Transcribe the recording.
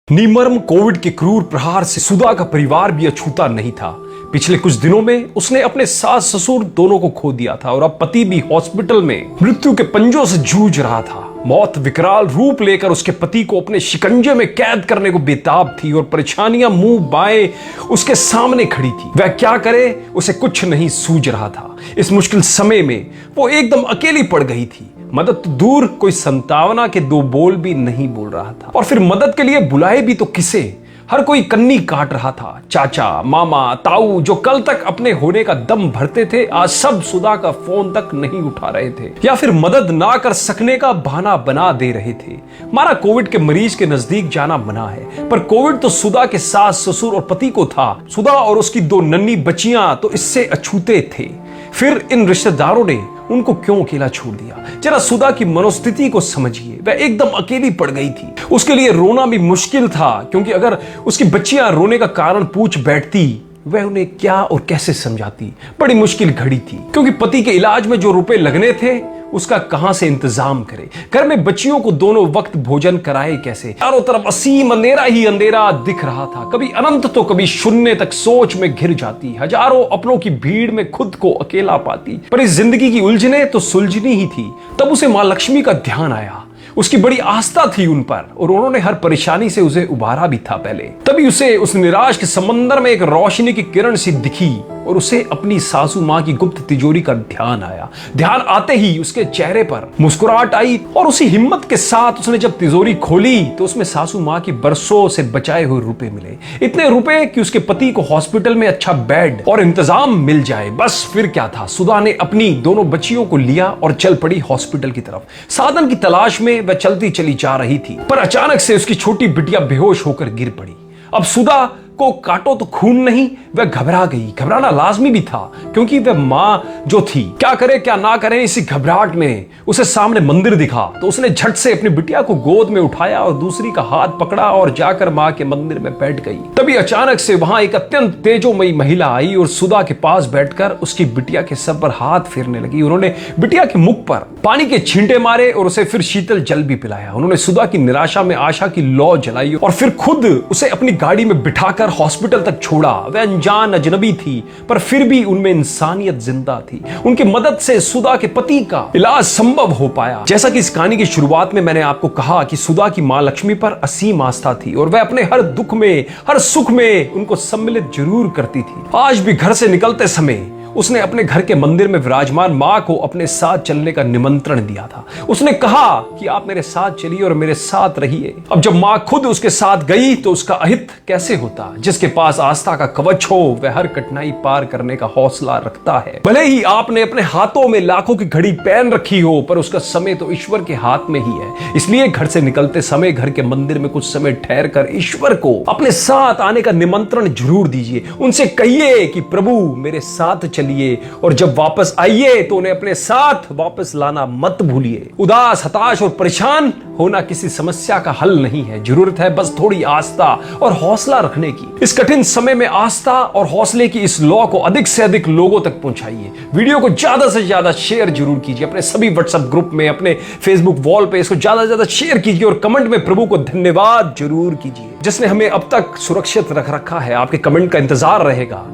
निमर्म Covid के क्रूर प्रहार से सुधा का परिवार भी अछूता नहीं था। पिछले कुछ दिनों में उसने अपने सास ससुर दोनों को खो दिया था और अब पति भी हॉस्पिटल में मृत्यु के पंजों से जूझ रहा था। मौत विकराल रूप लेकर उसके पति को अपने शिकंजे में कैद करने को बेताब थी और परेशानियां मुंह बाएं उसके सामने खड़ी थी। वह क्या करे, उसे कुछ नहीं सूझ रहा था। इस मुश्किल समय में वो एकदम अकेली पड़ गई थी। मदद तो दूर, कोई संतावना के दो बोल भी नहीं बोल रहा था। और फिर मदद के लिए बुलाए भी तो किसे? हर कोई कन्नी काट रहा था। चाचा, मामा, ताऊ जो कल तक अपने होने का दम भरते थे, आज सब सुधा का फोन तक नहीं उठा रहे थे या फिर मदद ना कर सकने का बहाना बना दे रहे थे। मारा कोविड के मरीज के नजदीक जाना मना है, पर कोविड तो सुधा के सास ससुर और पति को था। सुधा और उसकी दो नन्ही बच्चियां तो इससे अछूते थे। फिर इन रिश्तेदारों ने उनको क्यों अकेला छोड़ दिया? जरा सुधा की मनोस्थिति को समझिए। वह एकदम अकेली पड़ गई थी। उसके लिए रोना भी मुश्किल था, क्योंकि अगर उसकी बच्चियां रोने का कारण पूछ बैठती, वह उन्हें क्या और कैसे समझाती? बड़ी मुश्किल घड़ी थी, क्योंकि पति के इलाज में जो रुपए लगने थे उसका कहां से इंतजाम करे। घर में बच्चियों को दोनों वक्त भोजन कराए कैसे? चारों तरफ असीम अंधेरा ही अंधेरा दिख रहा था। कभी अनंत तो कभी शून्य तक सोच में घिर जाती। हजारों अपनों की भीड़ में खुद को अकेला पाती। पर इस जिंदगी की उलझने तो सुलझनी ही थी। तब उसे मां लक्ष्मी का ध्यान आया। उसकी बड़ी आस्था थी उन पर और उन्होंने हर परेशानी से उसे उबारा भी था पहले। तभी उसे उस निराश के समंदर में एक रोशनी की किरण सी दिखी और उसे अपनी सासू मां की गुप्त तिजोरी का ध्यान आया। ध्यान आते ही उसके चेहरे पर मुस्कुराहट आई और उसी हिम्मत के साथ उसने जब तिजोरी खोली तो उसमें सासू मां की बरसों से बचाए हुए रुपए मिले। इतने रुपए कि उसके पति को हॉस्पिटल में अच्छा बेड और इंतजाम मिल जाए। बस फिर क्या था, सुधा ने अपनी दोनों बच्चियों को लिया और चल पड़ी हॉस्पिटल की तरफ। साधन की तलाश में वह चलती चली जा रही थी, पर अचानक से उसकी छोटी बिटिया बेहोश होकर गिर पड़ी। अब सुधा को काटो तो खून नहीं, वह घबरा गई। घबराना लाजमी भी था, क्योंकि वह मां जो थी, क्या करे क्या ना करे, इसी घबराहट में उसे सामने मंदिर दिखा तो उसने झट से अपनी बिटिया को गोद में उठाया और दूसरी का हाथ पकड़ा और जाकर मां के मंदिर में बैठ गई। तभी अचानक से वहां एक अत्यंत तेजोमयी महिला आई और सुधा के पास बैठकर उसकी बिटिया के सर पर हाथ फेरने लगी। उन्होंने बिटिया के मुख पर पानी के छींटे मारे और उसे फिर शीतल जल भी पिलाया। उन्होंने सुधा की निराशा में आशा की लौ जलाई और फिर खुद उसे अपनी गाड़ी में बिठाकर हॉस्पिटल तक छोड़ा। वह अनजान अजनबी थी, पर फिर भी उनमें इंसानियत जिंदा थी। उनकी मदद से सुधा के पति का इलाज संभव हो पाया। जैसा कि इस कहानी की शुरुआत में मैंने आपको कहा कि सुधा की मां लक्ष्मी पर असीम आस्था थी और वह अपने हर दुख में, हर सुख में उनको सम्मिलित जरूर करती थी। आज भी घर से निकलते समय उसने अपने घर के मंदिर में विराजमान मां को अपने साथ चलने का निमंत्रण दिया था। उसने कहा कि आप मेरे साथ चलिए और मेरे साथ रहिए। अब जब मां खुद उसके साथ गई तो उसका अहित कैसे होता? जिसके पास आस्था का कवच हो वह हर कठिनाई पार करने का हौसला रखता है। भले ही आपने अपने हाथों में लाखों की घड़ी पहन रखी हो, पर उसका समय तो ईश्वर के हाथ में ही है। इसलिए घर से निकलते समय घर के मंदिर में कुछ समय ठहर कर ईश्वर को अपने साथ आने का निमंत्रण जरूर दीजिए। उनसे कहिए कि प्रभु मेरे साथ चलिए, और जब वापस आइए तो उन्हें अपने साथ वापस लाना मत भूलिए। उदास, हताश और परेशान होना किसी समस्या का हल नहीं है। जरूरत है बस थोड़ी आस्था और हौसला रखने की। इस कठिन समय में आस्था और हौसले की इस लौ को अधिक से अधिक लोगों तक पहुंचाइए। वीडियो को ज्यादा से ज्यादा शेयर जरूर कीजिए अपने सभी व्हाट्सएप ग्रुप में, अपने फेसबुक वॉल पे इसको ज्यादा से ज्यादा शेयर कीजिए और कमेंट में प्रभु को धन्यवाद जरूर कीजिए, जिसने हमें अब तक सुरक्षित रख रखा है। आपके कमेंट का इंतजार रहेगा।